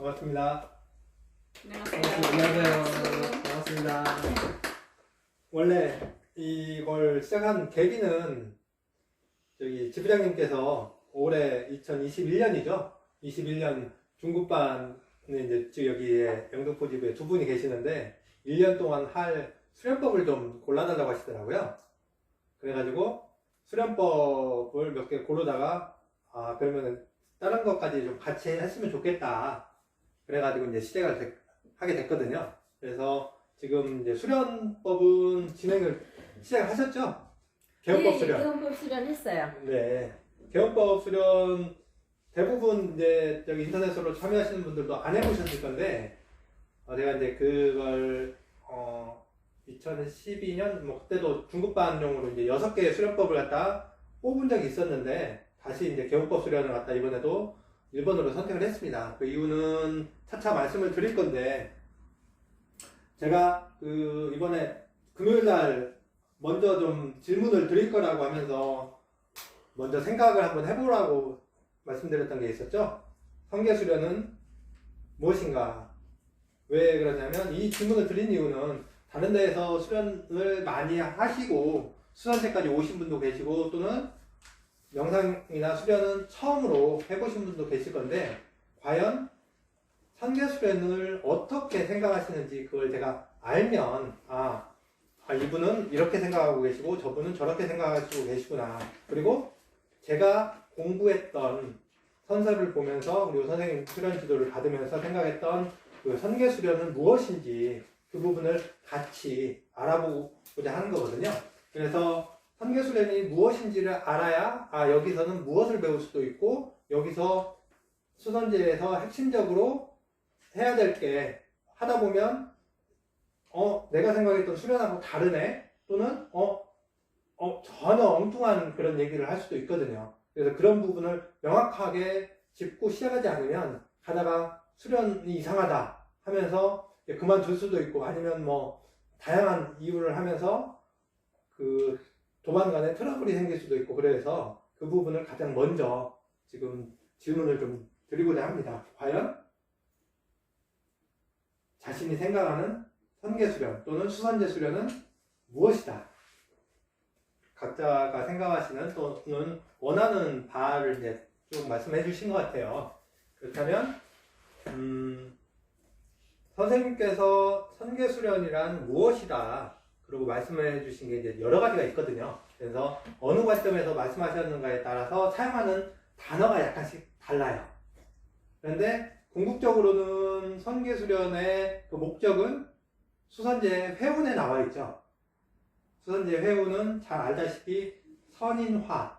반갑습니다. 안녕하세요. 안녕하세요. 반갑습니다. 원래 이걸 시작한 계기는 저기 지부장님께서 올해 2021년이죠. 21년 중급반에 이제 지금 여기에 영등포지부에 두 분이 계시는데 1년 동안 할 수련법을 좀 골라달라고 하시더라고요. 그래가지고 수련법을 몇 개 고르다가 그러면은 다른 것까지 좀 같이 했으면 좋겠다. 그래가지고 이제 시작을 하게 됐거든요. 그래서 지금 이제 수련법은 시작하셨죠? 개헌법 수련. 개헌법 수련했어요. 네. 개헌법 수련 대부분 이제 저기 인터넷으로 참여하시는 분들도 안 해보셨을 건데, 제가 이제 그걸 2012년 뭐 그때도 중급반용으로 이제 6개의 수련법을 갖다 뽑은 적이 있었는데, 다시 이제 개헌법 수련을 갖다 이번에도 1번으로 선택을 했습니다. 그 이유는 차차 말씀을 드릴 건데, 제가 이번에 금요일날 먼저 좀 질문을 드릴 거라고 하면서 먼저 생각을 한번 해보라고 말씀드렸던 게 있었죠. 성계수련은 무엇인가? 왜 그러냐면 이 질문을 드린 이유는 다른 데에서 수련을 많이 하시고 수선제까지 오신 분도 계시고 또는 명상이나 수련은 처음으로 해보신 분도 계실 건데, 과연 성계수련을 어떻게 생각하시는지 그걸 제가 알면 이분은 이렇게 생각하고 계시고 저분은 저렇게 생각하시고 계시구나. 그리고 제가 공부했던 선서를 보면서 그리고 선생님 수련 지도를 받으면서 생각했던 그 선계수련은 무엇인지 그 부분을 같이 알아보고자 하는 거거든요. 그래서 선계수련이 무엇인지를 알아야 여기서는 무엇을 배울 수도 있고 여기서 수선제에서 핵심적으로 해야 될 게 하다 보면 내가 생각했던 수련하고 다르네 또는 전혀 엉뚱한 그런 얘기를 할 수도 있거든요. 그래서 그런 부분을 명확하게 짚고 시작하지 않으면 가다가 수련이 이상하다 하면서 그만둘 수도 있고 아니면 뭐 다양한 이유를 하면서 그 도반간에 트러블이 생길 수도 있고, 그래서 그 부분을 가장 먼저 지금 질문을 좀 드리고자 합니다. 과연 자신이 생각하는 선계수련 또는 수선제 수련은 무엇이다? 각자가 생각하시는 또는 원하는 바를 이제 좀 말씀해 주신 것 같아요. 그렇다면 선생님께서 선계수련이란 무엇이다? 그리고 말씀해 주신 게 이제 여러 가지가 있거든요. 그래서 어느 관점에서 말씀하셨는가에 따라서 사용하는 단어가 약간씩 달라요. 그런데 궁극적으로는 선계수련의 그 목적은 수선제 회운에 나와 있죠. 수선제 회운은 잘 알다시피 선인화,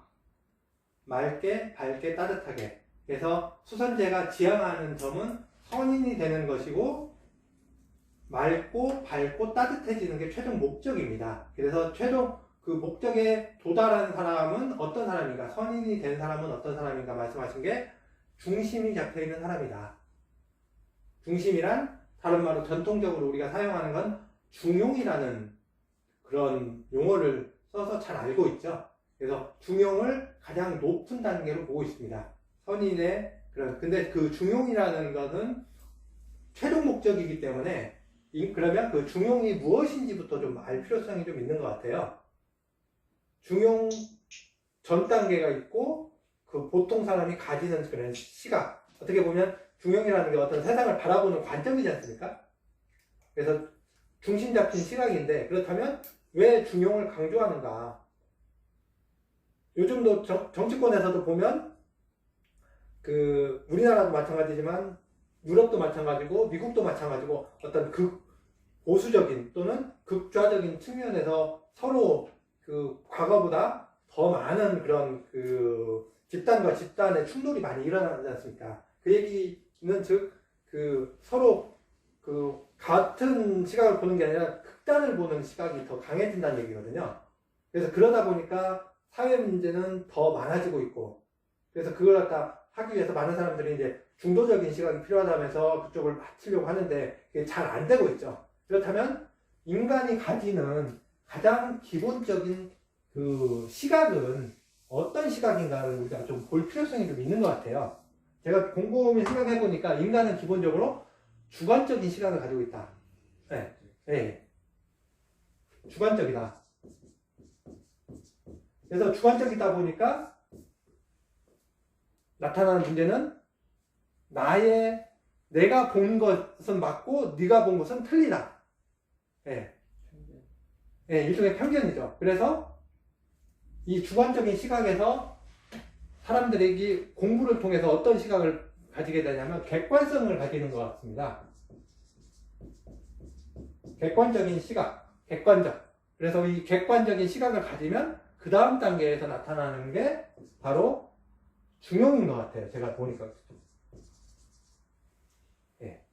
맑게, 밝게, 따뜻하게. 그래서 수선제가 지향하는 점은 선인이 되는 것이고 맑고, 밝고, 따뜻해지는 게 최종 목적입니다. 그래서 최종 그 목적에 도달한 사람은 어떤 사람인가? 선인이 된 사람은 어떤 사람인가? 말씀하신 게 중심이 잡혀있는 사람이다. 중심이란 다른 말로 전통적으로 우리가 사용하는 건 중용이라는 그런 용어를 써서 잘 알고 있죠. 그래서 중용을 가장 높은 단계로 보고 있습니다. 선인의 근데 그 중용이라는 것은 최종 목적이기 때문에 그러면 그 중용이 무엇인지부터 좀 알 필요성이 좀 있는 것 같아요. 중용 전 단계가 있고 그 보통 사람이 가지는 그런 시각, 어떻게 보면 중용이라는 게 어떤 세상을 바라보는 관점이지 않습니까? 그래서 중심 잡힌 시각인데, 그렇다면 왜 중용을 강조하는가? 요즘도 정치권에서도 보면 우리나라도 마찬가지지만 유럽도 마찬가지고 미국도 마찬가지고 어떤 보수적인 또는 극좌적인 측면에서 서로 과거보다 더 많은 그런 집단과 집단의 충돌이 많이 일어나지 않습니까? 그 얘기는 즉 서로 같은 시각을 보는 게 아니라 극단을 보는 시각이 더 강해진다는 얘기거든요. 그래서 그러다 보니까 사회 문제는 더 많아지고 있고, 그래서 그걸 갖다 하기 위해서 많은 사람들이 이제 중도적인 시각이 필요하다면서 그쪽을 맞추려고 하는데 그게 잘 안 되고 있죠. 그렇다면 인간이 가지는 가장 기본적인 시각은 어떤 시각인가를 우리가 좀 볼 필요성이 좀 있는 것 같아요. 제가 곰곰이 생각해 보니까 인간은 기본적으로 주관적인 시각을 가지고 있다. 네. 네. 주관적이다. 그래서 주관적이다 보니까 나타나는 문제는 내가 본 것은 맞고 네가 본 것은 틀리다. 예. 예, 일종의 편견이죠. 그래서 이 주관적인 시각에서 사람들이 공부를 통해서 어떤 시각을 가지게 되냐면 객관성을 가지는 것 같습니다. 객관적인 시각, 객관적. 그래서 이 객관적인 시각을 가지면 그 다음 단계에서 나타나는 게 바로 중용인 것 같아요. 제가 보니까. 예.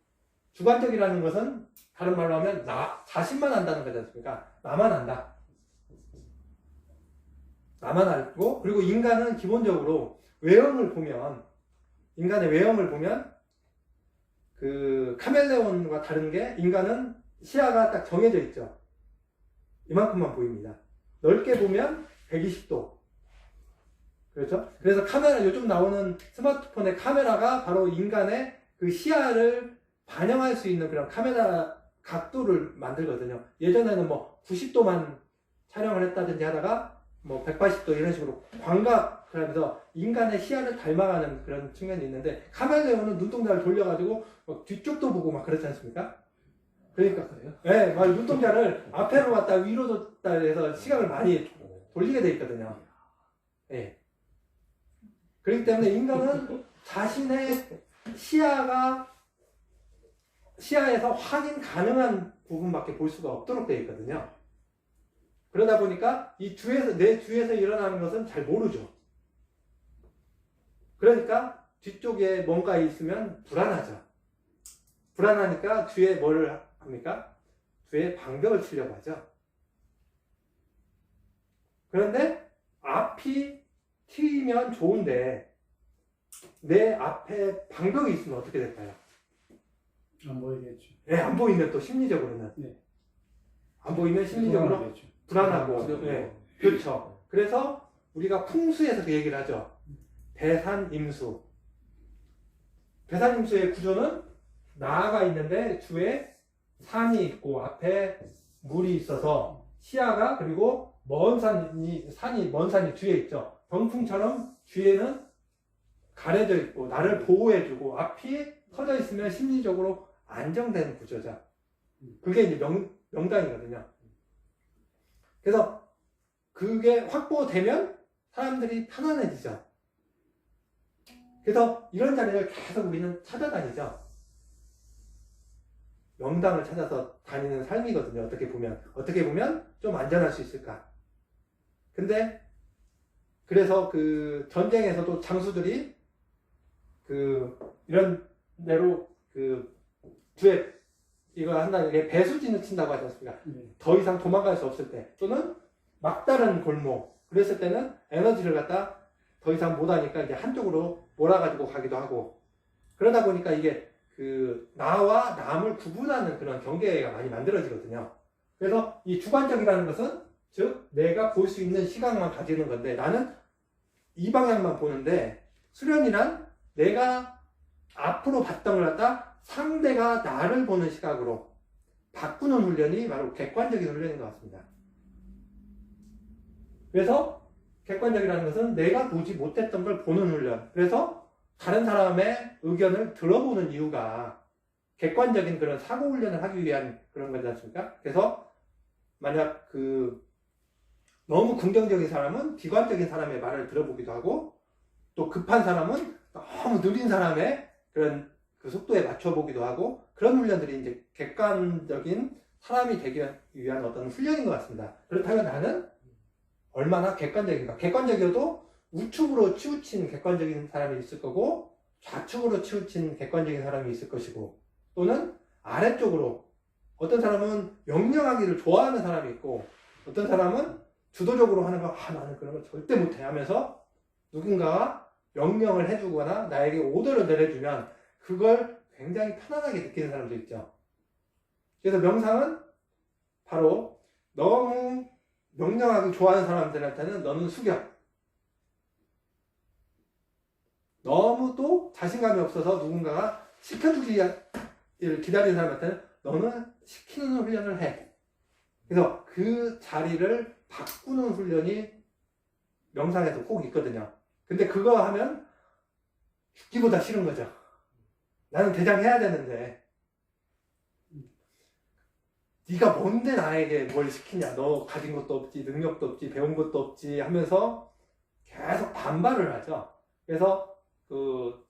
주관적이라는 것은 다른 말로 하면 나 자신만 안다는 거지 않습니까? 나만 안다. 나만 알고, 그리고 인간은 기본적으로 외형을 보면, 인간의 외형을 보면 그 카멜레온과 다른 게 인간은 시야가 딱 정해져 있죠. 이만큼만 보입니다. 넓게 보면 120도. 그렇죠? 그래서 카메라, 요즘 나오는 스마트폰의 카메라가 바로 인간의 그 시야를 반영할 수 있는 그런 카메라 각도를 만들거든요. 예전에는 뭐 90도만 촬영을 했다든지 하다가 뭐 180도 이런 식으로 광각을 하면서 인간의 시야를 닮아가는 그런 측면이 있는데, 카멜레온은 눈동자를 돌려가지고 막 뒤쪽도 보고 막 그렇지 않습니까? 그러니까, 네, 막 눈동자를 앞에로 갔다 위로 뒀다 해서 시각을 많이 돌리게 돼 있거든요. 네. 그렇기 때문에 인간은 자신의 시야에서 확인 가능한 부분밖에 볼 수가 없도록 되어 있거든요. 그러다 보니까 내 뒤에서 일어나는 것은 잘 모르죠. 그러니까 뒤쪽에 뭔가 있으면 불안하죠. 불안하니까 뒤에 뭐를 합니까? 뒤에 방벽을 치려고 하죠. 그런데 앞이 트이면 좋은데 내 앞에 방벽이 있으면 어떻게 될까요? 안 보이겠죠. 네, 안 보이면 또 심리적으로는. 네. 안 보이면 심리적으로 불안하고. 네, 그렇죠. 그래서 우리가 풍수에서 그 얘기를 하죠. 배산임수. 배산임수의 구조는 나아가 있는데 주에 산이 있고 앞에 물이 있어서 시야가, 그리고 먼 산이 뒤에 있죠. 병풍처럼 뒤에는 가려져 있고 나를 보호해주고 앞이 터져 있으면 심리적으로 안정되는 구조죠. 그게 이제 명당이거든요. 그래서 그게 확보되면 사람들이 편안해지죠. 그래서 이런 자리를 계속 우리는 찾아다니죠. 명당을 찾아서 다니는 삶이거든요. 어떻게 보면 좀 안전할 수 있을까. 근데 그래서 그 전쟁에서도 장수들이 이런 대로 뒤에 이거 한다는 게 배수진을 친다고 하지 않습니까? 더 이상 도망갈 수 없을 때, 또는 막다른 골목, 그랬을 때는 에너지를 갖다 더 이상 못하니까 이제 한쪽으로 몰아가지고 가기도 하고, 그러다 보니까 이게 나와 남을 구분하는 그런 경계가 많이 만들어지거든요. 그래서 이 주관적이라는 것은, 즉 내가 볼 수 있는 시각만 가지는 건데, 나는 이 방향만 보는데, 수련이란 내가 앞으로 봤던 걸 갖다 상대가 나를 보는 시각으로 바꾸는 훈련이 바로 객관적인 훈련인 것 같습니다. 그래서 객관적이라는 것은 내가 보지 못했던 걸 보는 훈련. 그래서 다른 사람의 의견을 들어보는 이유가 객관적인 그런 사고 훈련을 하기 위한 그런 거지 않습니까? 그래서 만약 너무 긍정적인 사람은 비관적인 사람의 말을 들어보기도 하고, 또 급한 사람은 너무 느린 사람의 그런 그 속도에 맞춰보기도 하고, 그런 훈련들이 이제 객관적인 사람이 되기 위한 어떤 훈련인 것 같습니다. 그렇다면 나는 얼마나 객관적인가? 객관적이어도 우측으로 치우친 객관적인 사람이 있을 거고, 좌측으로 치우친 객관적인 사람이 있을 것이고, 또는 아래쪽으로, 어떤 사람은 명령하기를 좋아하는 사람이 있고, 어떤 사람은 주도적으로 하는 거, 나는 그런 거 절대 못해 하면서 누군가가 명령을 해주거나 나에게 오더를 내려주면 그걸 굉장히 편안하게 느끼는 사람도 있죠. 그래서 명상은 바로 너무 명령하기 좋아하는 사람들한테는 너는 숙여, 너무 또 자신감이 없어서 누군가가 시켜주기를 기다리는 사람한테는 너는 시키는 훈련을 해. 그래서 그 자리를 바꾸는 훈련이 명상에서 꼭 있거든요. 근데 그거 하면 죽기보다 싫은 거죠. 나는 대장 해야 되는데 네가 뭔데 나에게 뭘 시키냐. 너 가진 것도 없지, 능력도 없지, 배운 것도 없지 하면서 계속 반발을 하죠. 그래서 그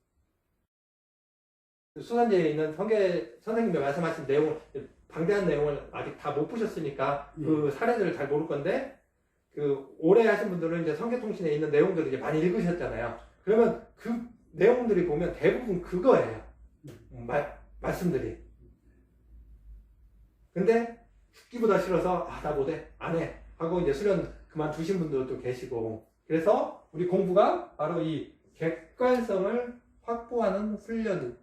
수산제에 있는 선생님이 말씀하신 내용을, 방대한 내용을 아직 다 못 보셨으니까 그 사례들을 잘 모를 건데, 그 오래 하신 분들은 이제 성계통신에 있는 내용들을 이제 많이 읽으셨잖아요. 그러면 그 내용들이 보면 대부분 그거예요. 말씀들이. 근데 죽기보다 싫어서 나 못해, 안 해 하고 이제 수련 그만두신 분들도 계시고, 그래서 우리 공부가 바로 이 객관성을 확보하는 훈련을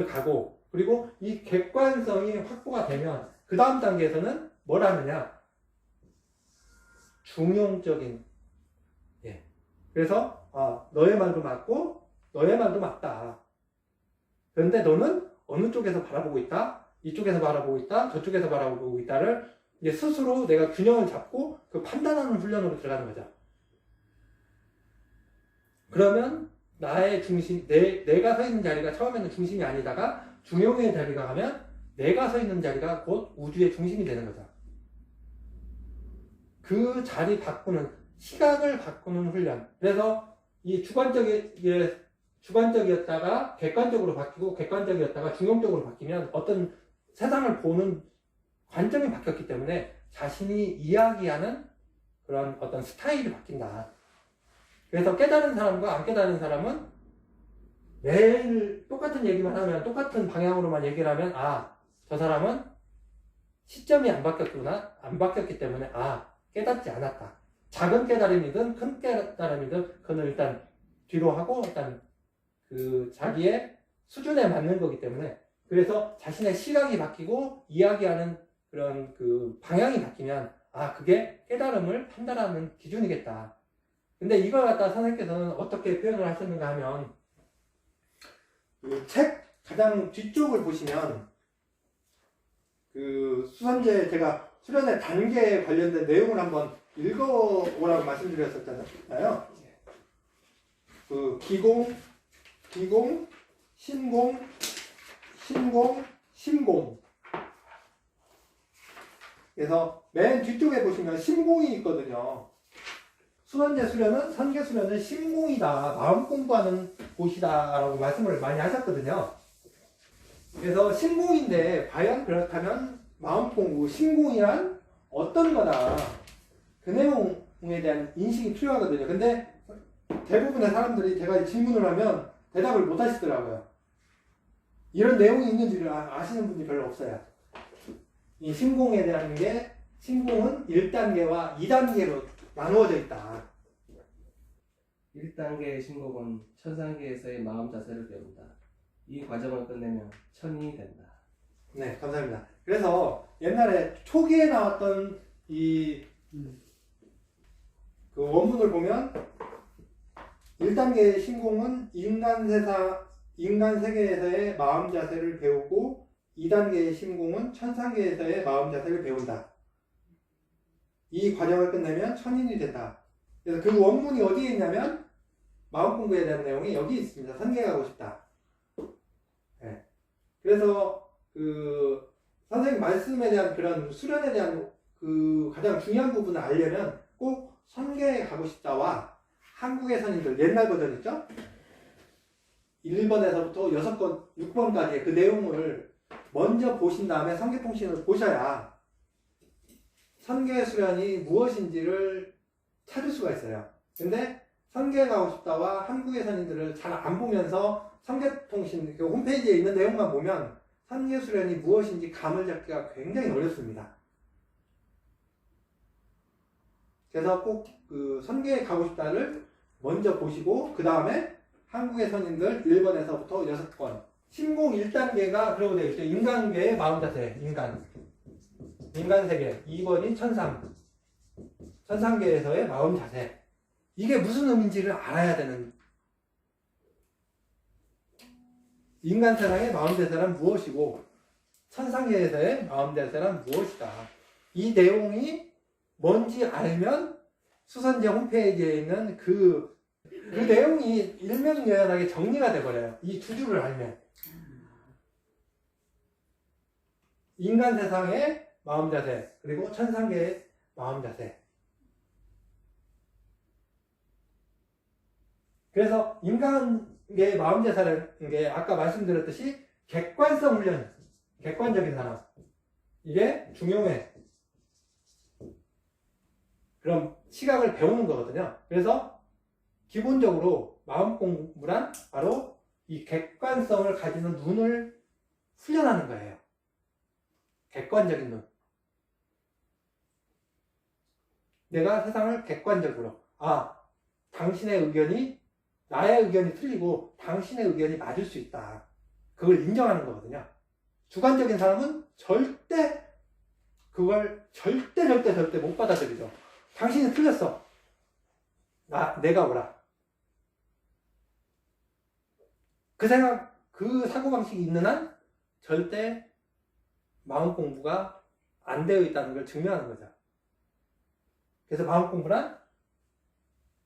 가고, 그리고 이 객관성이 확보가 되면 그 다음 단계에서는 뭘 하느냐, 중용적인, 그래서 너의 말도 맞고 너의 말도 맞다. 그런데 너는 어느 쪽에서 바라보고 있다, 이쪽에서 바라보고 있다, 저쪽에서 바라보고 있다를 이제 스스로 내가 균형을 잡고 그 판단하는 훈련으로 들어가는 거죠. 그러면 나의 중심, 내가 서 있는 자리가 처음에는 중심이 아니다가 중용의 자리가 가면 내가 서 있는 자리가 곧 우주의 중심이 되는 거죠. 그 자리 바꾸는, 시각을 바꾸는 훈련. 그래서 이 주관적이었다가 객관적으로 바뀌고, 객관적이었다가 중용적으로 바뀌면 어떤 세상을 보는 관점이 바뀌었기 때문에 자신이 이야기하는 그런 어떤 스타일이 바뀐다. 그래서 깨달은 사람과 안 깨달은 사람은 매일 똑같은 얘기만 하면, 똑같은 방향으로만 얘기를 하면, 저 사람은 시점이 안 바뀌었기 때문에 깨닫지 않았다. 작은 깨달음이든 큰 깨달음이든 그건 일단 뒤로 하고 일단 그 자기의 수준에 맞는 거기 때문에, 그래서 자신의 시각이 바뀌고 이야기하는 그런 그 방향이 바뀌면 그게 깨달음을 판단하는 기준이겠다. 근데 이걸 갖다 선생님께서는 어떻게 표현을 하셨는가 하면, 그 책 가장 뒤쪽을 보시면 그 수선제, 제가 수련의 단계에 관련된 내용을 한번 읽어보라고 말씀드렸었잖아요. 그 기공, 신공, 심공. 그래서 맨 뒤쪽에 보시면 심공이 있거든요. 수선제 수련은, 선계 수련은 심공이다, 마음 공부하는 곳이다 라고 말씀을 많이 하셨거든요. 그래서 심공인데 과연 그렇다면 마음 공부, 심공이란 어떤 거다, 그 내용에 대한 인식이 필요하거든요. 근데 대부분의 사람들이 제가 질문을 하면 대답을 못 하시더라고요. 이런 내용이 있는지를 아시는 분이 별로 없어요. 이 심공에 대한 게, 심공은 1단계와 2단계로 나누어져 있다. 1단계의 신곡은 천상계에서의 마음 자세를 배운다. 이 과정을 끝내면 천인이 된다. 네, 감사합니다. 그래서 옛날에 초기에 나왔던 그 원문을 보면 1단계의 신공은 인간 세계에서의 마음 자세를 배우고, 2단계의 신공은 천상계에서의 마음 자세를 배운다. 이 과정을 끝내면 천인이 된다. 그래서 그 원문이 어디에 있냐면 마음 공부에 대한 내용이 여기 있습니다. 선계 가고 싶다. 네. 그래서 그 선생님 말씀에 대한 그런 수련에 대한 그 가장 중요한 부분을 알려면 꼭 선계에 가고 싶다와 한국의 선인들, 옛날 버전 있죠? 1번에서부터 6번까지의 그 내용을 먼저 보신 다음에 성계통신을 보셔야 선계 수련이 무엇인지를 찾을 수가 있어요. 근데 선계 가고 싶다와 한국의 선인들을 잘 안 보면서 성계통신 그 홈페이지에 있는 내용만 보면 선계 수련이 무엇인지 감을 잡기가 굉장히 어렵습니다. 그래서 꼭 그 선계에 가고 싶다를 먼저 보시고, 그 다음에 한국의 선인들 1번에서부터 6번, 신공 1단계가 그러고 되어 있죠. 인간계의 마음 자세, 인간 세계. 2번이 천상계에서의 마음 자세. 이게 무슨 의미인지를 알아야 되는 인간 세상의 마음대사란 무엇이고 천상계에서의 마음대사란 무엇이다. 이 내용이 뭔지 알면 수선제 홈페이지에 있는 그 내용이 일명요연하게 정리가 돼버려요. 이 두 줄을 알면. 인간 세상의 마음자세 그리고 천상계의 마음자세. 그래서 인간계의 마음자세라는 게 아까 말씀드렸듯이 객관성 훈련, 객관적인 사람. 이게 중요해. 그럼 시각을 배우는 거거든요. 그래서 기본적으로 마음 공부란 바로 이 객관성을 가지는 눈을 훈련하는 거예요. 객관적인 눈. 내가 세상을 객관적으로, 당신의 의견이 나의 의견이 틀리고 당신의 의견이 맞을 수 있다. 그걸 인정하는 거거든요. 주관적인 사람은 그걸 절대 못 받아들이죠. 당신이 틀렸어. 내가 옳아. 그 사고방식이 있는 한 절대 마음 공부가 안 되어 있다는 걸 증명하는 거죠. 그래서 마음 공부란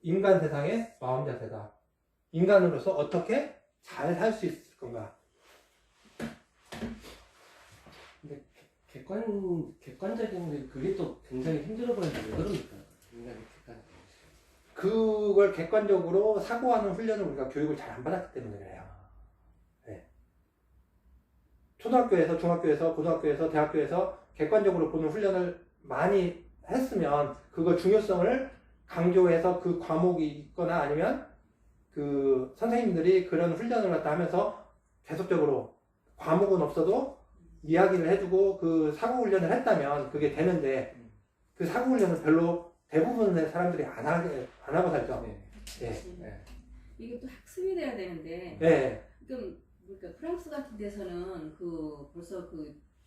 인간 세상의 마음 자세다. 인간으로서 어떻게 잘 살 수 있을 건가. 근데 객관적인 게 그게 또 굉장히 힘들어 보이는데 왜 그럽니까? 인간이 객관. 그걸 객관적으로 사고하는 훈련을 우리가 교육을 잘 안 받았기 때문에 그래요. 네. 초등학교에서, 중학교에서, 고등학교에서, 대학교에서 객관적으로 보는 훈련을 많이 했으면 그거 중요성을 강조해서 그 과목이 있거나 아니면 그 선생님들이 그런 훈련을 갖다 하면서 계속적으로 과목은 없어도 이야기를 해주고 그 사고 훈련을 했다면 그게 되는데 그 사고 훈련은 별로 대부분의 사람들이 안 하고 살죠. 네. 네. 이게 또 학습이 돼야 되는데. 네. 그러니까 프랑스 같은 데서는 벌써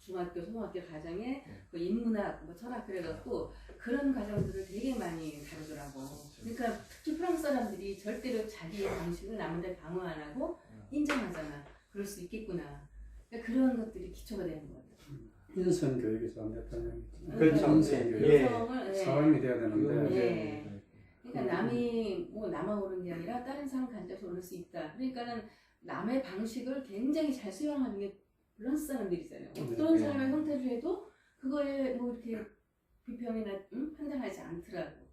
중학교, 소중학교 과정에 인문학, 철학 그래갖고 그런 과정들을 되게 많이 다루더라고. 그러니까 특히 프랑스 사람들이 절대로 자기의 방식을 남한테 방어 안 하고 인정하잖아. 그럴 수 있겠구나. 그러니까 그런 것들이 기초가 되는 것 같아. 인성 교육에서 안 됐다는 얘기죠. 그렇죠. 인성 예. 교육. 인성을, 사람이 돼야 되는데 예. 그러니까 남이 나만 오는 게 아니라 다른 사람 간접해서 오를 수 있다. 그러니까는 남의 방식을 굉장히 잘 수용하는 게 밸런스 사람들이잖아요. 어떤 사람의 형태를 해도 그거에 이렇게 비평이나 판단하지 않더라고.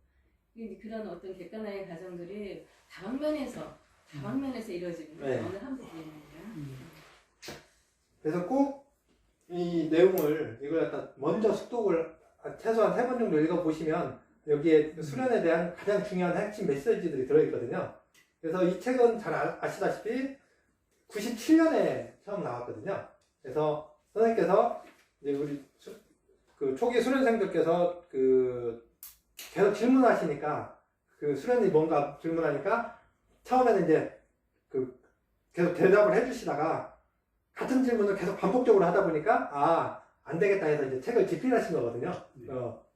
이제 그런 어떤 객관화의 과정들이 다방면에서 이루어지는 게 어느 한 부분이 아니라. 그래서 꼭 이 내용을 이걸 갖다 먼저 숙독을 최소한 3번 정도 읽어보시면 여기에 수련에 대한 가장 중요한 핵심 메시지들이 들어있거든요. 그래서 이 책은 잘 아시다시피 97년에 처음 나왔거든요. 그래서 선생님께서 이제 우리 초기 수련생들께서 계속 질문하시니까 수련이 뭔가 질문하니까 처음에는 이제 계속 대답을 해주시다가 같은 질문을 계속 반복적으로 하다 보니까 안 되겠다 해서 이제 책을 집필하신 거거든요.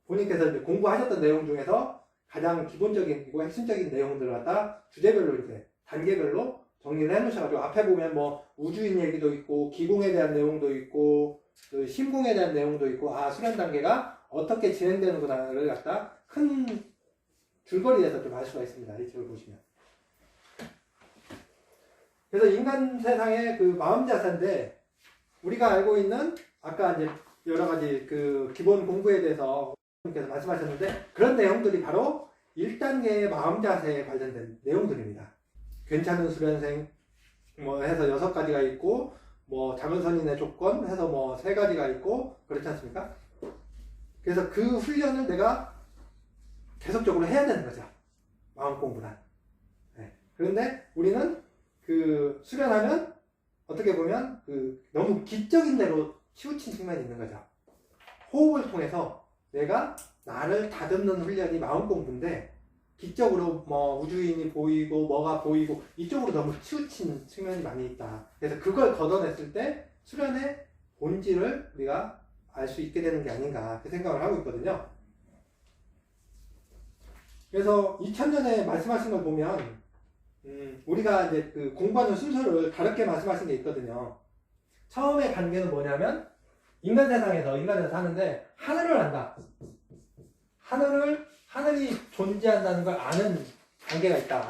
본인께서 이제 공부하셨던 내용 중에서 가장 기본적이고 핵심적인 내용들을 갖다 주제별로 이제 단계별로 정리를 해놓으셔가지고 앞에 보면 우주인 얘기도 있고 기공에 대한 내용도 있고 심공에 대한 내용도 있고 수련 단계가 어떻게 진행되는구나를 갖다 큰 줄거리에서 좀 알 수가 있습니다. 이 책을 보시면. 그래서 인간 세상의 마음 자세인데 우리가 알고 있는 아까 이제 여러 가지 기본 공부에 대해서 께서 말씀하셨는데 그런 내용들이 바로 1단계의 마음 자세에 관련된 내용들입니다. 괜찮은 수련생 해서 6가지가 있고 자문선인의 조건 해서 3가지가 있고 그렇지 않습니까? 그래서 그 훈련을 내가 계속적으로 해야 되는 거죠. 마음 공부란. 네. 그런데 우리는 수련하면 어떻게 보면 너무 기적인 대로 치우친 측면이 있는 거죠. 호흡을 통해서 내가 나를 다듬는 훈련이 마음 공부인데 기적으로 우주인이 보이고 뭐가 보이고 이쪽으로 너무 치우친 측면이 많이 있다. 그래서 그걸 걷어냈을 때 수련의 본질을 우리가 알 수 있게 되는 게 아닌가 그 생각을 하고 있거든요. 그래서 2000년에 말씀하신 걸 보면 우리가 이제 그 공부하는 순서를 다르게 말씀하신 게 있거든요. 처음에 단계는 뭐냐면 인간 세상에서 사는데 하늘을 안다. 하늘이 존재한다는 걸 아는 단계가 있다.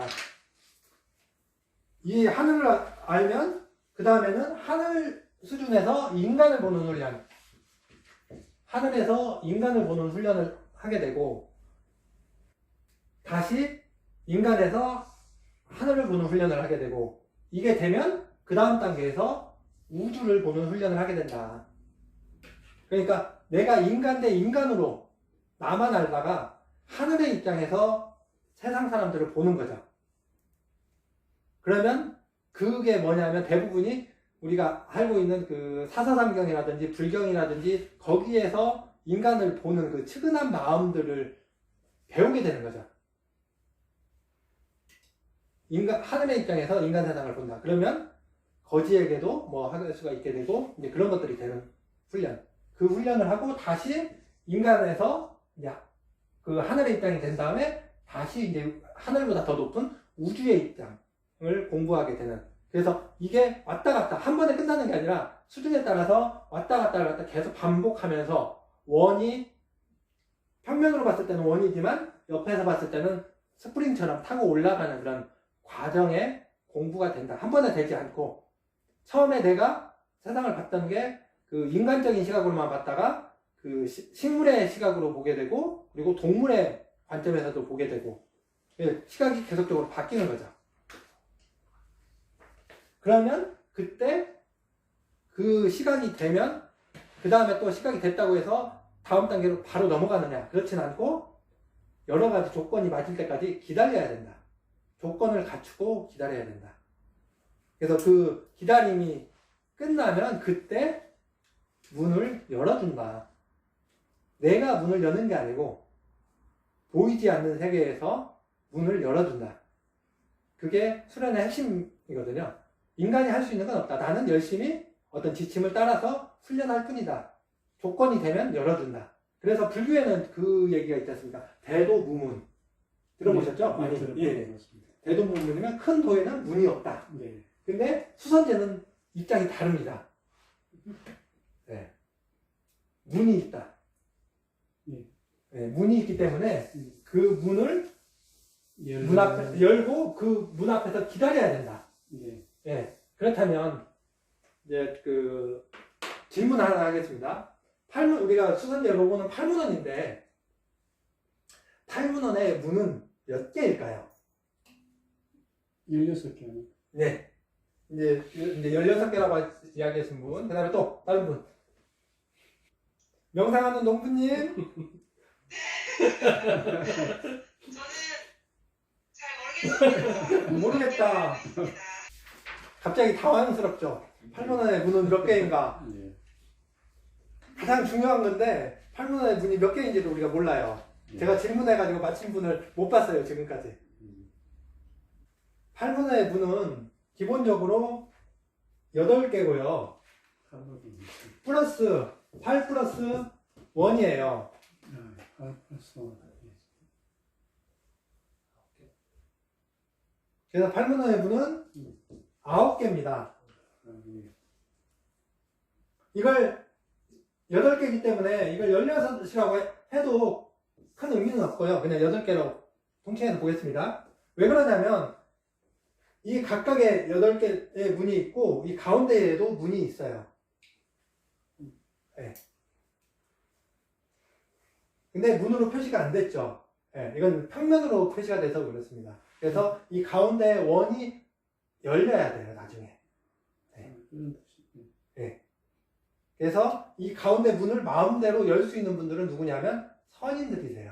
이 하늘을 알면 그 다음에는 하늘 수준에서 인간을 보는 훈련, 하늘에서 인간을 보는 훈련을 하게 되고, 다시 인간에서 하늘을 보는 훈련을 하게 되고, 이게 되면 그 다음 단계에서 우주를 보는 훈련을 하게 된다. 그러니까 내가 인간 대 인간으로 나만 알다가 하늘의 입장에서 세상 사람들을 보는 거죠. 그러면 그게 뭐냐면 대부분이 우리가 알고 있는 그 사사삼경이라든지 불경이라든지 거기에서 인간을 보는 그 측은한 마음들을 배우게 되는 거죠. 하늘의 입장에서 인간 세상을 본다. 그러면 거지에게도 뭐 할 수가 있게 되고, 이제 그런 것들이 되는 훈련. 그 훈련을 하고 다시 인간에서 이제 그 하늘의 입장이 된 다음에 다시 이제 하늘보다 더 높은 우주의 입장을 공부하게 되는. 그래서 이게 왔다 갔다 한 번에 끝나는 게 아니라 수준에 따라서 왔다 갔다 계속 반복하면서 원이 평면으로 봤을 때는 원이지만 옆에서 봤을 때는 스프링처럼 타고 올라가는 그런 과정의 공부가 된다. 한 번에 되지 않고, 처음에 내가 세상을 봤던 게 그 인간적인 시각으로만 봤다가 그 식물의 시각으로 보게 되고, 그리고 동물의 관점에서도 보게 되고, 시각이 계속적으로 바뀌는 거죠. 그러면 그때 그 시간이 되면 그 다음에 또 시각이 됐다고 해서 다음 단계로 바로 넘어가느냐? 그렇진 않고 여러 가지 조건이 맞을 때까지 기다려야 된다. 조건을 갖추고 기다려야 된다. 그래서 그 기다림이 끝나면 그때 문을 열어준다. 내가 문을 여는 게 아니고 보이지 않는 세계에서 문을 열어준다. 그게 수련의 핵심이거든요. 인간이 할 수 있는 건 없다. 나는 열심히 어떤 지침을 따라서 훈련할 뿐이다. 조건이 되면 열어준다. 그래서 불교에는 그 얘기가 있지 않습니까? 대도무문. 들어보셨죠? 네, 많이? 예. 들어봤습니다. 대도무문이면 큰 도에는 문이 없다. 네. 근데 수선제는 입장이 다릅니다. 네. 문이 있다. 네, 문이 있기 때문에 그 문을 열고 그 문 앞에서 기다려야 된다. 네. 네. 그렇다면 이제 그 질문 하나 하겠습니다. 우리가 수선제 로고는 팔문헌인데 팔문헌의 문은 몇 개일까요? 16개. 네. 이제 16개라고 이야기하신 분, 그 다음에 또 다른 분. 명상하는 농부님. 저는 잘 모르겠어요. 모르겠다. 갑자기 당황스럽죠. 팔문헌의 문은 몇 개인가? 네. 가장 중요한 건데 팔문헌의 문이 몇 개인지를 우리가 몰라요. 네. 제가 질문해가지고 맞힌 분을 못 봤어요, 지금까지. 팔문헌의 문은 기본적으로 8개고요. 플러스 8 플러스 1이에요. 8 플러스 1. 그래서 팔문헌의 문은 9개입니다. 이걸 8개이기 때문에 이걸 16이라고 해도 큰 의미는 없고요. 그냥 8개로 통칭해서 보겠습니다. 왜 그러냐면 이 각각의 8개의 문이 있고 이 가운데에도 문이 있어요. 네. 근데 문으로 표시가 안 됐죠. 네. 이건 평면으로 표시가 돼서 그렇습니다. 그래서 이 가운데 원이 열려야 돼요, 나중에. 네. 네. 그래서 이 가운데 문을 마음대로 열 수 있는 분들은 누구냐면 선인들이세요.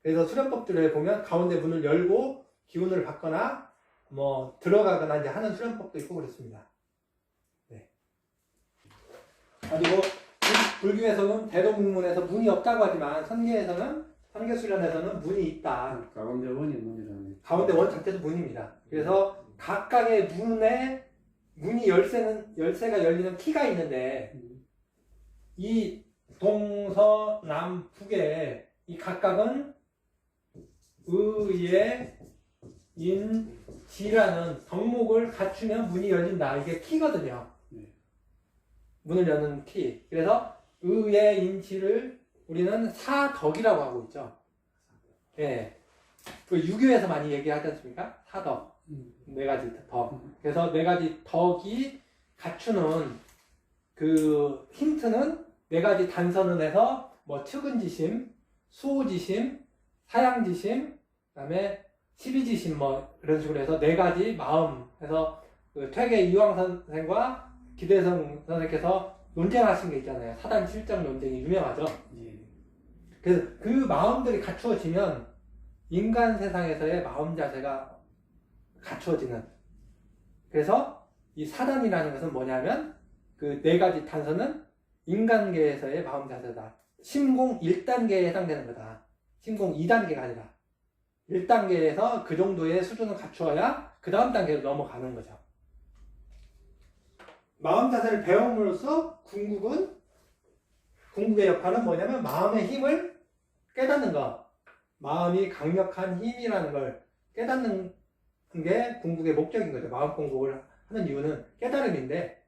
그래서 수련법들에 보면 가운데 문을 열고 기운을 받거나 뭐 들어가거나 이제 하는 수련법도 있고 그렇습니다. 네. 그리고 불교에서는 대도문문에서 문이 없다고 하지만 선계 수련에서는 문이 있다. 가운데 원이 문이라네. 가운데 원 자체도 문입니다. 그래서 각각의 문이 열쇠가 열리는 키가 있는데 이 동서남북에 이 각각은 의에 인지라는 덕목을 갖추면 문이 열린다. 이게 키거든요. 네. 문을 여는 키. 그래서 의의 인지를 우리는 사덕이라고 하고 있죠. 예. 그 유교에서 많이 얘기하지 않습니까? 사덕. 네 가지 덕. 그래서 네 가지 덕이 갖추는 그 힌트는 네 가지 단선을 해서 뭐 측은지심, 수호지심, 사양지심, 그다음에 십이지심 뭐 이런 식으로 해서 네 가지 마음 해서 그 퇴계 이황 선생과 기대성 선생께서 논쟁하신 게 있잖아요. 사단 실정 논쟁이 유명하죠. 예. 그래서 그 마음들이 갖추어지면 인간 세상에서의 마음 자세가 갖추어지는. 그래서 이 사단이라는 것은 뭐냐면 그 네 가지 단서는 인간계에서의 마음 자세다. 심공 1단계에 해당되는 거다. 심공 2단계가 아니라 1단계에서 그 정도의 수준을 갖추어야 그 다음 단계로 넘어가는 거죠. 마음 자세를 배움으로써 궁극의 역할은 뭐냐면 마음의 힘을 깨닫는 것. 마음이 강력한 힘이라는 걸 깨닫는 게 궁극의 목적인 거죠. 마음 공부를 하는 이유는 깨달음인데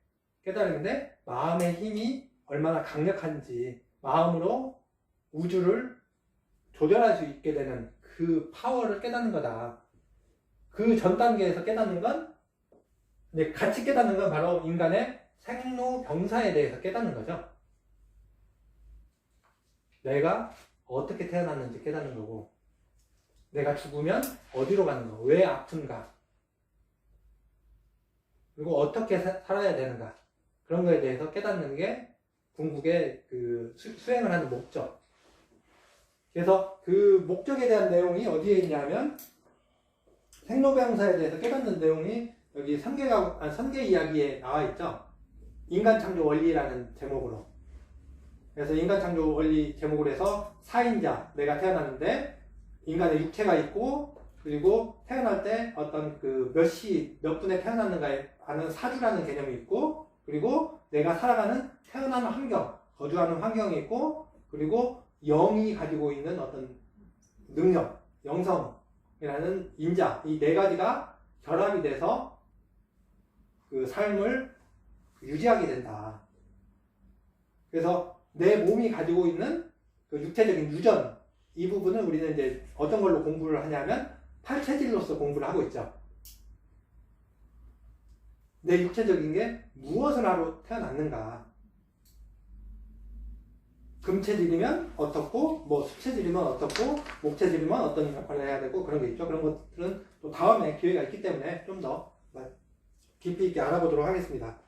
마음의 힘이 얼마나 강력한지 마음으로 우주를 조절할 수 있게 되는 그 파워를 깨닫는 거다. 그 전 단계에서 깨닫는 건 이제 같이 깨닫는 건 바로 인간의 생로병사에 대해서 깨닫는 거죠. 내가 어떻게 태어났는지 깨닫는 거고, 내가 죽으면 어디로 가는 거, 왜 아픈가, 그리고 어떻게 살아야 되는가, 그런 거에 대해서 깨닫는 게 궁극의 그 수행을 하는 목적. 그래서 그 목적에 대한 내용이 어디에 있냐면 생로병사에 대해서 깨닫는 내용이 여기 선계 이야기에 나와 있죠. 인간 창조 원리라는 제목으로. 그래서 인간 창조 원리 제목으로 해서 사인자, 내가 태어났는데 인간의 육체가 있고, 그리고 태어날 때 어떤 그 몇 분에 태어났는가에 아는 사주라는 개념이 있고, 그리고 내가 살아가는 태어나는 환경, 거주하는 환경이 있고, 그리고 영이 가지고 있는 어떤 능력, 영성이라는 인자, 이 네 가지가 결합이 돼서 그 삶을 유지하게 된다. 그래서 내 몸이 가지고 있는 그 육체적인 유전, 이 부분을 우리는 이제 어떤 걸로 공부를 하냐면 팔체질로서 공부를 하고 있죠. 내 육체적인 게 무엇을 하러 태어났는가. 금체질이면 어떻고, 뭐 수체질이면 어떻고, 목체질이면 어떤 역할을 해야 되고, 그런 게 있죠. 그런 것들은 또 다음에 기회가 있기 때문에 좀 더 깊이 있게 알아보도록 하겠습니다.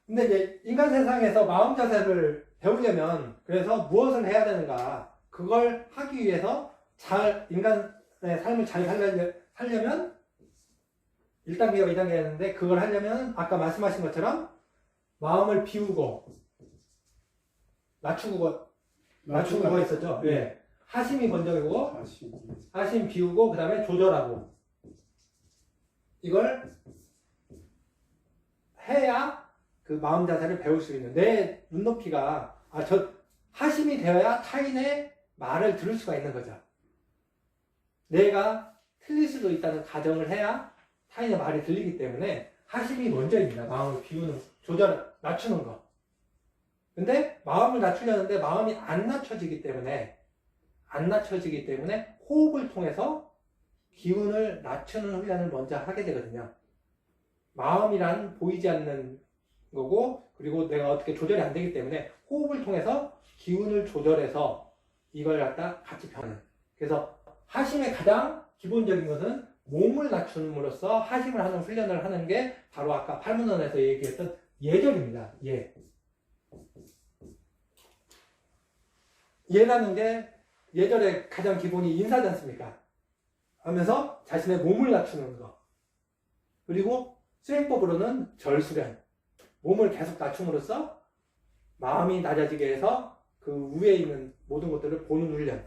근데 이제 인간 세상에서 마음 자세를 배우려면 그래서 무엇을 해야 되는가, 그걸 하기 위해서 인간의 삶을 잘 살려면 1단계와 2단계가 있는데, 그걸 하려면 아까 말씀하신 것처럼 마음을 비우고 낮추고가 있었죠. 네. 하심이 먼저이고, 하심 비우고, 그 다음에 조절하고, 이걸 해야 그 마음 자세를 배울 수 있는, 내 눈높이가 하심이 되어야 타인의 말을 들을 수가 있는 거죠. 내가 틀릴 수도 있다는 가정을 해야 타인의 말이 들리기 때문에 하심이 먼저입니다. 마음을 비우는, 낮추는 거. 근데 마음을 낮추려는데 마음이 안 낮춰지기 때문에 호흡을 통해서 기운을 낮추는 훈련을 먼저 하게 되거든요. 마음이란 보이지 않는 거고, 그리고 내가 어떻게 조절이 안 되기 때문에 호흡을 통해서 기운을 조절해서 이걸 갖다 같이 펴는. 그래서 하심의 가장 기본적인 것은 몸을 낮춤으로써 하심을 하는 훈련을 하는 게 바로 아까 팔문헌에서 얘기했던 예절입니다. 예라는 게 예절의 가장 기본이 인사지 않습니까? 하면서 자신의 몸을 낮추는 거. 그리고 수행법으로는 절수련. 몸을 계속 낮춤으로써 마음이 낮아지게 해서 그 위에 있는 모든 것들을 보는 훈련.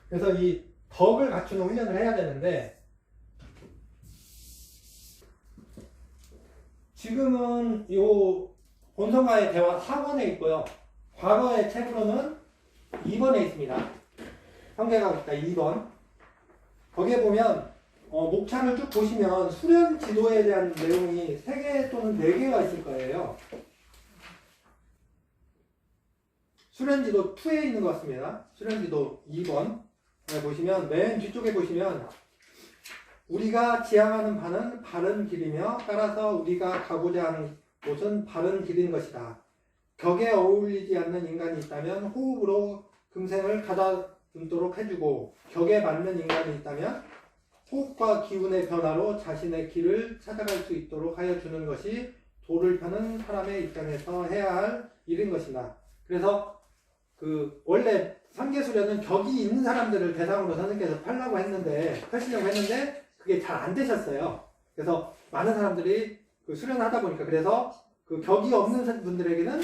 그래서 이 덕을 갖추는 훈련을 해야 되는데, 지금은 본성과의 대화 4권에 있고요. 과거의 책으로는 2번에 있습니다. 한계가겠다 2번. 거기에 보면 목차를 쭉 보시면 수련 지도에 대한 내용이 3개 또는 4개가 있을 거예요. 수련 지도 2에 있는 것 같습니다. 수련 지도 2번 보시면 맨 뒤쪽에 보시면 우리가 지향하는 바는 바른 길이며 따라서 우리가 가고자 하는 곳은 바른 길인 것이다. 격에 어울리지 않는 인간이 있다면 호흡으로 금생을 가다듬도록 해주고 격에 맞는 인간이 있다면 호흡과 기운의 변화로 자신의 길을 찾아갈 수 있도록 하여 주는 것이 도를 펴는 사람의 입장에서 해야 할 일인 것이다. 그래서 원래 삼계수련은 격이 있는 사람들을 대상으로 선생님께서 펼치려고 했는데 그게 잘 안 되셨어요. 그래서 많은 사람들이 수련하다 보니까 그래서 격이 없는 분들에게는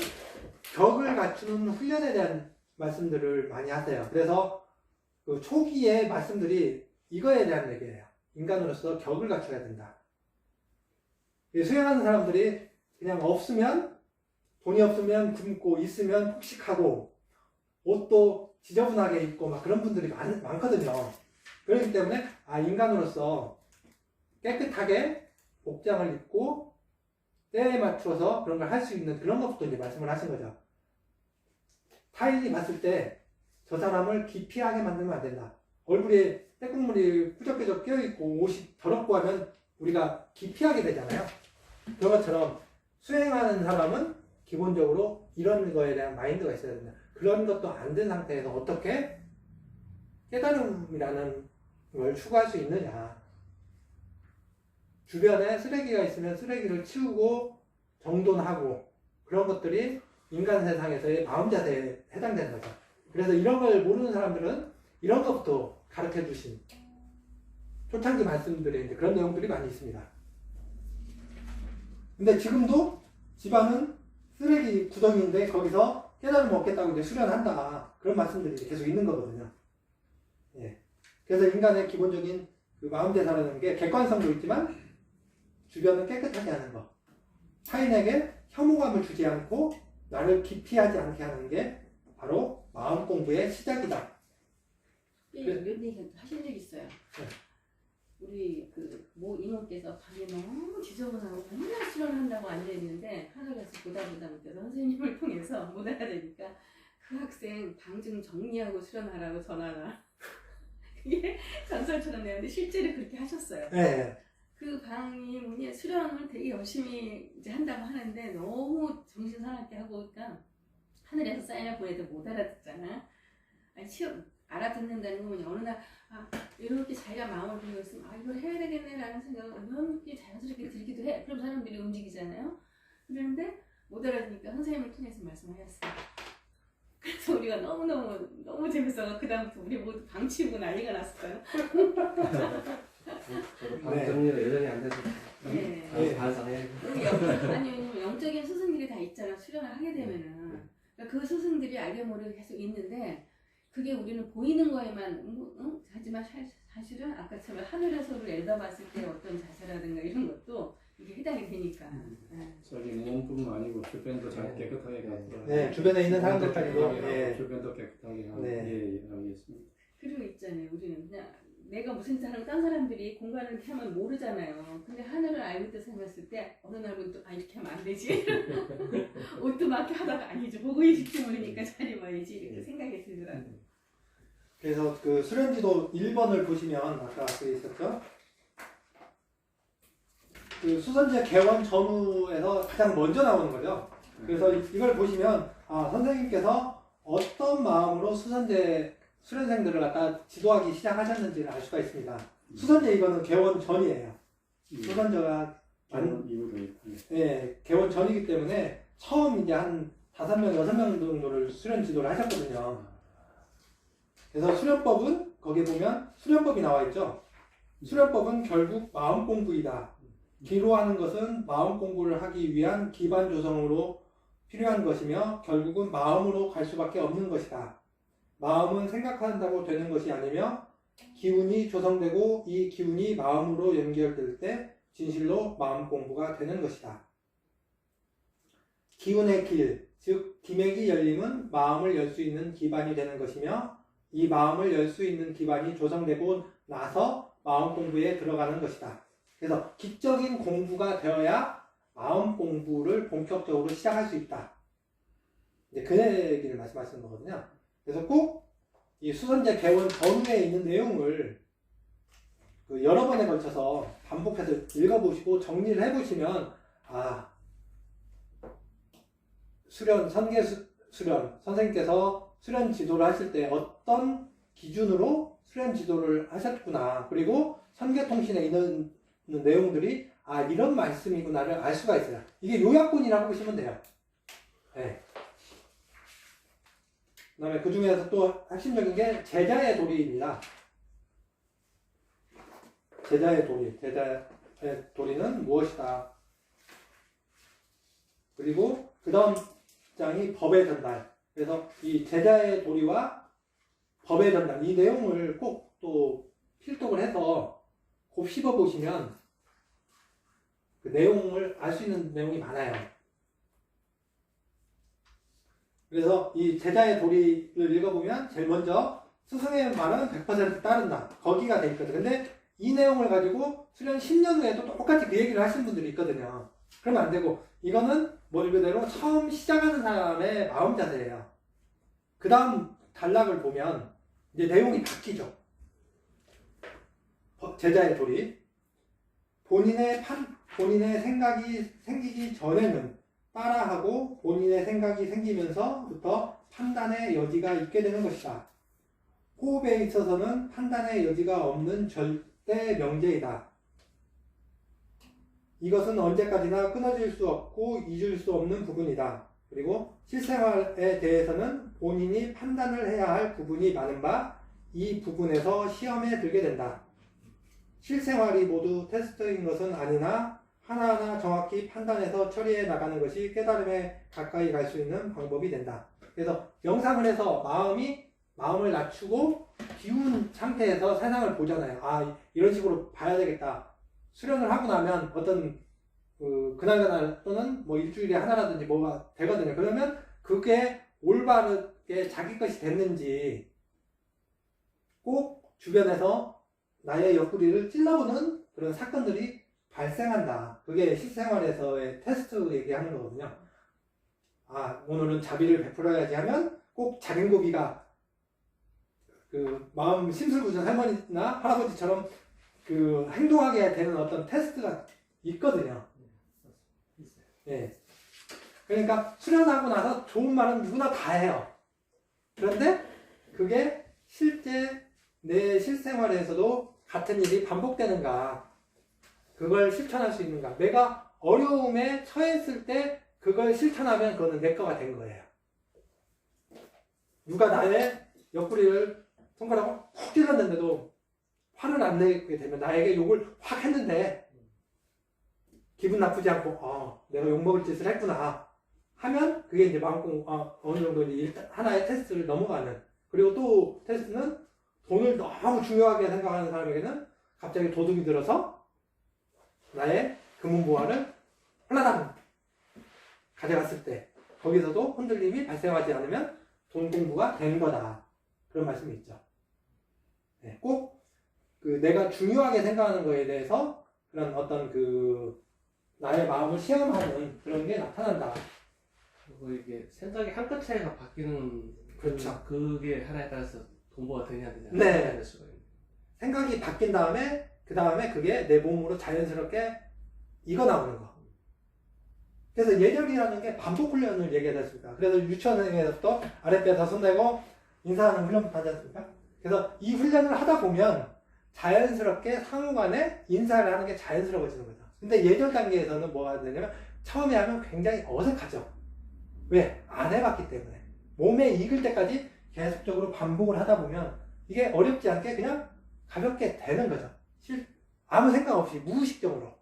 격을 갖추는 훈련에 대한 말씀들을 많이 하세요. 그래서 초기의 말씀들이 이거에 대한 얘기예요. 인간으로서 격을 갖춰야 된다. 수행하는 사람들이 그냥 없으면 돈이 없으면 굶고 있으면 폭식하고 옷도 지저분하게 입고 막 그런 분들이 많거든요. 그렇기 때문에 인간으로서 깨끗하게 복장을 입고 때에 맞춰서 그런 걸 할 수 있는 그런 것부터 이제 말씀을 하신 거죠. 타인이 봤을 때 저 사람을 기피하게 만들면 안 된다. 얼굴에 때국물이 꾸적꾸적 끼어있고 옷이 더럽고 하면 우리가 기피하게 되잖아요. 그런 것처럼 수행하는 사람은 기본적으로 이런 거에 대한 마인드가 있어야 된다. 그런 것도 안 된 상태에서 어떻게 깨달음이라는 걸 추구할 수 있느냐. 주변에 쓰레기가 있으면 쓰레기를 치우고 정돈하고 그런 것들이 인간 세상에서의 마음 자세에 해당되는 거죠. 그래서 이런 걸 모르는 사람들은 이런 것부터 가르쳐 주신 초창기 말씀들에 이제 그런 내용들이 많이 있습니다. 근데 지금도 집안은 쓰레기 구덩이인데 거기서 깨달음 얻겠다고 이제 수련한다. 그런 말씀들이 계속 있는 거거든요. 예. 그래서 인간의 기본적인 마음 대사라는 게 객관성도 있지만 주변을 깨끗하게 하는 것. 타인에게 혐오감을 주지 않고 나를 기피하지 않게 하는 게 바로 마음 공부의 시작이다. 이런 얘기 하신 적 있어요. 네. 우리 모 이모께서 방에 너무 지저분하고 맨날 수련한다고 앉아있는데 하늘에서 보다 못해서 선생님을 통해서 못 알아되니까 그 학생 방 좀 정리하고 수련하라고 전화가 그게 전설처럼 내는데 실제로 그렇게 하셨어요. 네. 그 방이 뭐냐 수련을 되게 열심히 이제 한다고 하는데 너무 정신 사납게 하고 그러니까 하늘에서 사인을 보내도 못 알아듣잖아. 아니 알아듣는다는 건 어느 날 이렇게 자기가 마음을 들고 있으면 이걸 해야 되겠네라는 생각을 이렇게 자연스럽게 들기도 해. 그럼 사람들이 움직이잖아요. 그런데 못 알아듣니까 선생님을 통해서 말씀하셨어요. 그래서 우리가 너무 재밌어서 그 다음부터 우리 모두 방 치우고 난리가 났어요. 저도 방 정리가 여전히 안 돼서 네. 반성해야 아니 영적인 스승들이 다 있잖아. 수련을 하게 되면은 그러니까 그 스승들이 알게 모르게 계속 있는데 그게 우리는 보이는 거에만 하지만 사실은 아까처럼 하늘에서를 내다봤을 때 어떤 자세라든가 이런 것도 이게 해당이 되니까. 자기 몸뿐만 아니고 주변도 잘 깨끗하게 하고. 네, 주변에 있는 사람들까지도. 네. 주변도 깨끗하게 하고. 네. 예, 알겠습니다. 그리고 있잖아요. 우리는 그냥 내가 무슨 사람 딴 사람들이 공간을 이렇게 하면 모르잖아요. 근데 하늘을 알고 있다 생각했을 때 어느 날은 또 이렇게 하면 안 되지. 옷도 막 하다가 아니죠. 보고 있을지 모르니까 잘 입어야지 이렇게 생각이 들더라고요. 그래서 수련지도 1번을 보시면 아까 있었죠? 수선제 개원 전후에서 가장 먼저 나오는 거죠. 그래서 이걸 보시면 선생님께서 어떤 마음으로 수련생들을 갖다 지도하기 시작하셨는지를 알 수가 있습니다. 수선제 이거는 개원 전이에요. 수선제가 이유도 있고. 예, 개원 전이기 때문에 처음 이제 한 5명, 6명 정도를 수련 지도를 하셨거든요. 그래서 수련법은 거기에 보면 수련법이 나와 있죠. 수련법은 결국 마음 공부이다. 기로하는 것은 마음 공부를 하기 위한 기반 조성으로 필요한 것이며 결국은 마음으로 갈 수밖에 없는 것이다. 마음은 생각한다고 되는 것이 아니며 기운이 조성되고 이 기운이 마음으로 연결될 때 진실로 마음 공부가 되는 것이다. 기운의 길, 즉 기맥이 열림은 마음을 열 수 있는 기반이 되는 것이며 이 마음을 열 수 있는 기반이 조성되고 나서 마음 공부에 들어가는 것이다. 그래서 기적인 공부가 되어야 마음 공부를 본격적으로 시작할 수 있다. 이제 그 얘기를 말씀하시는 거거든요. 그래서 꼭 이 수선제 개원 전후에 있는 내용을 그 여러 번에 걸쳐서 반복해서 읽어보시고 정리를 해보시면 수련, 수련, 선생님께서 수련 지도를 하실 때 어떤 기준으로 수련 지도를 하셨구나. 그리고 선계통신에 있는 내용들이 이런 말씀이구나를 알 수가 있어요. 이게 요약본이라고 보시면 돼요. 네. 그 다음에 그 중에서 또 핵심적인 게 제자의 도리입니다. 제자의 도리는 무엇이다. 그리고 그 다음 장이 법의 전달. 그래서 이 제자의 도리와 법의 전달, 이 내용을 꼭 또 필독을 해서 곱씹어 보시면 그 내용을 알 수 있는 내용이 많아요. 그래서 이 제자의 도리를 읽어보면 제일 먼저 스승의 말은 100% 따른다. 거기가 돼 있거든. 근데 이 내용을 가지고 수련 10년 후에도 똑같이 그 얘기를 하시는 분들이 있거든요. 그러면 안 되고 이거는 말 그대로 처음 시작하는 사람의 마음 자세예요. 그 다음 단락을 보면 이제 내용이 바뀌죠. 제자의 도리. 본인의 생각이 생기기 전에는 따라하고 본인의 생각이 생기면서부터 판단의 여지가 있게 되는 것이다. 호흡에 있어서는 판단의 여지가 없는 절대 명제이다. 이것은 언제까지나 끊어질 수 없고 잊을 수 없는 부분이다. 그리고 실생활에 대해서는 본인이 판단을 해야 할 부분이 많은 바 이 부분에서 시험에 들게 된다. 실생활이 모두 테스트인 것은 아니나 하나하나 정확히 판단해서 처리해 나가는 것이 깨달음에 가까이 갈 수 있는 방법이 된다. 그래서 명상을 해서 마음을 낮추고 비운 상태에서 세상을 보잖아요. 이런 식으로 봐야 되겠다. 수련을 하고 나면 어떤 그날그날 또는 뭐 일주일에 하나라든지 뭐가 되거든요. 그러면 그게 올바르게 자기 것이 됐는지 꼭 주변에서 나의 옆구리를 찔러보는 그런 사건들이 발생한다. 그게 실생활에서의 테스트 얘기하는 거거든요. 오늘은 자비를 베풀어야지 하면 꼭 자గిం고비가 그 마음 심술부전 할머니나 할아버지처럼 그 행동하게 되는 어떤 테스트가 있거든요. 예. 그러니까 수련하고 나서 좋은 말은 누구나 다 해요. 그런데 그게 실제 내 실생활에서도 같은 일이 반복되는가, 그걸 실천할 수 있는가. 내가 어려움에 처했을 때 그걸 실천하면 그거는 내 거가 된 거예요. 누가 나의 옆구리를 손가락으로 콕 찔렀는데도 화를 안 내게 되면, 나에게 욕을 확 했는데 기분 나쁘지 않고 내가 욕먹을 짓을 했구나 하면 그게 이제 어느 정도 이제 하나의 테스트를 넘어가는. 그리고 또 테스트는 돈을 너무 중요하게 생각하는 사람에게는 갑자기 도둑이 들어서 나의 금은보화를 홀라당 가져갔을 때 거기서도 흔들림이 발생하지 않으면 돈 공부가 된 거다. 그런 말씀이 있죠. 네, 꼭 내가 중요하게 생각하는 거에 대해서 그런 어떤 나의 마음을 시험하는 그런 게 나타난다. 그리고 이게 생각이 한 끗 차이가 바뀌는 그렇죠. 그게 하나에 따라서 공부가 되냐 안 되냐 네. 될 수가 있는. 생각이 바뀐 다음에 그 다음에 그게 내 몸으로 자연스럽게 익어 나오는 거. 그래서 예절이라는 게 반복 훈련을 얘기하지 않습니까? 그래서 유치원에서부터 아랫배에서 손대고 인사하는 훈련부터 하지 않습니까? 그래서 이 훈련을 하다 보면 자연스럽게 상호간에 인사를 하는 게 자연스러워지는 거죠. 근데 예절 단계에서는 뭐가 되냐면 처음에 하면 굉장히 어색하죠. 왜? 안 해봤기 때문에. 몸에 익을 때까지 계속적으로 반복을 하다 보면 이게 어렵지 않게 그냥 가볍게 되는 거죠. 아무 생각 없이 무의식적으로.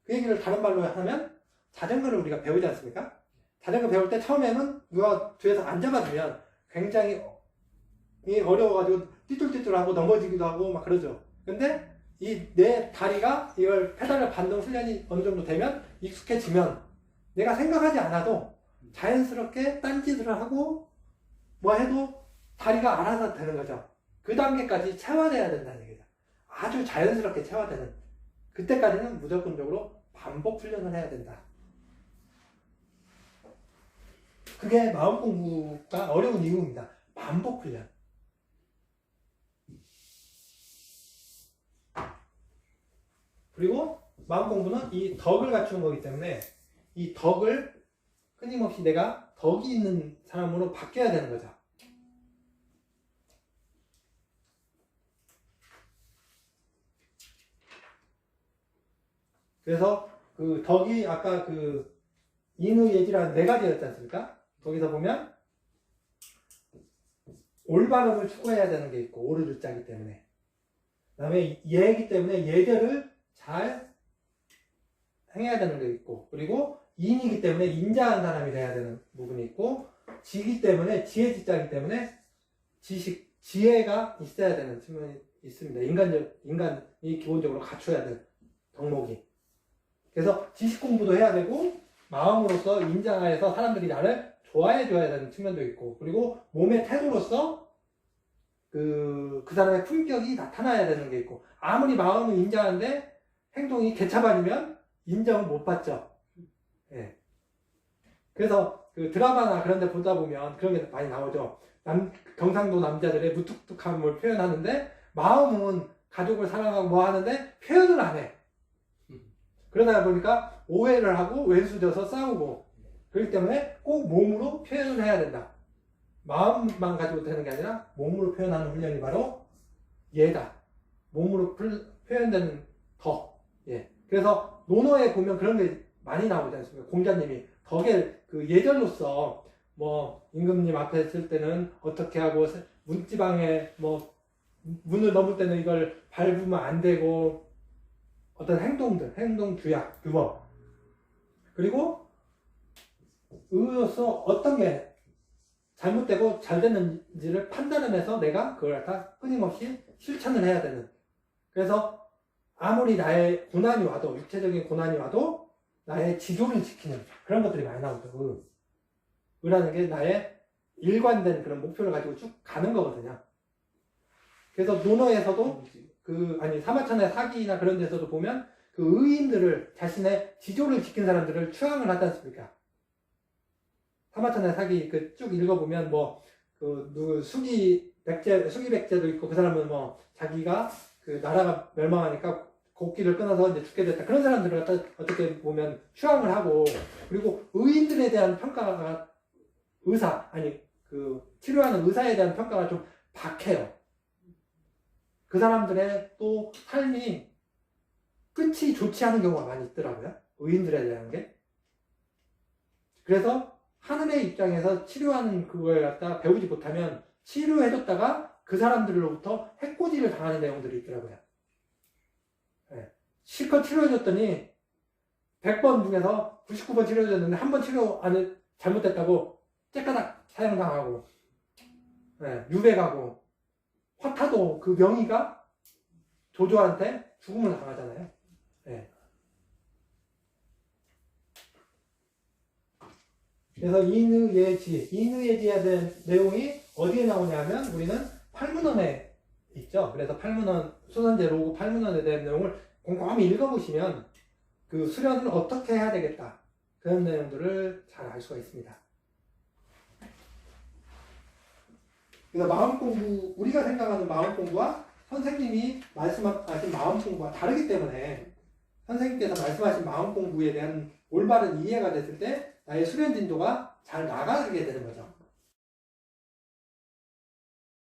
그 얘기를 다른 말로 하면 자전거를 우리가 배우지 않습니까? 자전거 배울 때 처음에는 누가 뒤에서 안 잡아주면 굉장히 어려워가지고 띠뚤띠뚤하고 넘어지기도 하고 막 그러죠. 근데 내 다리가 이걸 페달을 밟는 훈련이 어느 정도 되면 익숙해지면 내가 생각하지 않아도 자연스럽게 딴짓을 하고 뭐 해도 다리가 알아서 되는 거죠. 그 단계까지 체화돼야 된다는 얘기죠. 아주 자연스럽게 체화되는. 그때까지는 무조건적으로 반복 훈련을 해야 된다. 그게 마음 공부가 어려운 이유입니다. 반복 훈련. 그리고 마음 공부는 이 덕을 갖추는 거기 때문에 이 덕을 끊임없이 내가 덕이 있는 사람으로 바뀌어야 되는 거죠. 그래서 그 덕이 아까 그 인의예지라는 4가지였지 않습니까? 거기서 보면 올바름을 추구해야 되는 게 있고 오를 자기 때문에 그 다음에 예이기 때문에 예절을 잘 행해야 되는 게 있고 그리고 인이기 때문에 인자한 사람이 돼야 되는 부분이 있고 지기 때문에 지혜지자이기 때문에 지혜가 있어야 되는 측면이 있습니다. 인간이 기본적으로 갖춰야 될 덕목이. 그래서 지식 공부도 해야 되고 마음으로서 인자해서 사람들이 나를 좋아해 줘야 되는 측면도 있고 그리고 몸의 태도로서 그 사람의 품격이 나타나야 되는 게 있고 아무리 마음은 인자한데 행동이 개차반이면 인정을 못 받죠. 예. 그래서 그 드라마나 그런 데 보다 보면 그런 게 많이 나오죠. 경상도 남자들의 무뚝뚝함을 표현하는데 마음은 가족을 사랑하고 뭐 하는데 표현을 안 해. 그러다 보니까 오해를 하고 왼수져서 싸우고 그렇기 때문에 꼭 몸으로 표현을 해야 된다. 마음만 가지고 되는 게 아니라 몸으로 표현하는 훈련이 바로 예다. 몸으로 표현되는 덕. 예. 그래서 논어에 보면 그런 게 많이 나오지 않습니까? 공자님이 덕의 그 예절로서 뭐 임금님 앞에 있을 때는 어떻게 하고 문지방에 뭐 문을 넘을 때는 이걸 밟으면 안 되고 어떤 행동들, 행동 규약, 규범 그리고 의로서 어떤 게 잘못되고 잘 됐는지를 판단해서 내가 그걸 갖다 끊임없이 실천을 해야 되는 그래서 아무리 나의 고난이 와도 육체적인 고난이 와도 나의 지조를 지키는 그런 것들이 많이 나오죠. 의라는 게 나의 일관된 그런 목표를 가지고 쭉 가는 거거든요. 그래서 논어에서도 사마천의 사기나 그런 데서도 보면 그 의인들을 자신의 지조를 지킨 사람들을 추앙을 하지 않습니까? 사마천의 사기 그 쭉 읽어보면 수기백제도 있고 그 사람은 뭐 자기가 그 나라가 멸망하니까 곡기를 끊어서 이제 죽게 됐다. 그런 사람들을 갖다 어떻게 보면 추앙을 하고 그리고 의인들에 대한 평가가 치료하는 의사에 대한 평가가 좀 박해요. 그 사람들의 또 삶이 끝이 좋지 않은 경우가 많이 있더라고요. 의인들에 대한 게. 그래서 하늘의 입장에서 치료하는 그걸 갖다 배우지 못하면 치료해줬다가 그 사람들로부터 해코지를 당하는 내용들이 있더라고요. 네. 실컷 치료해줬더니 100번 중에서 99번 치료해줬는데 한 번 치료 안에 잘못됐다고 째까닥 사형당하고 유배가고 화타도 그 명의가 조조한테 죽음을 당하잖아요. 네. 그래서 인의예지에 대한 내용이 어디에 나오냐면 우리는 팔문헌에 있죠. 그래서 팔문헌, 수선제 로고 팔문헌에 대한 내용을 꼼꼼히 읽어보시면 그 수련을 어떻게 해야 되겠다. 그런 내용들을 잘 알 수가 있습니다. 그래서 마음 공부, 우리가 생각하는 마음 공부와 선생님이 말씀하신 마음 공부가 다르기 때문에 선생님께서 말씀하신 마음 공부에 대한 올바른 이해가 됐을 때 나의 수련 진도가 잘 나가게 되는 거죠.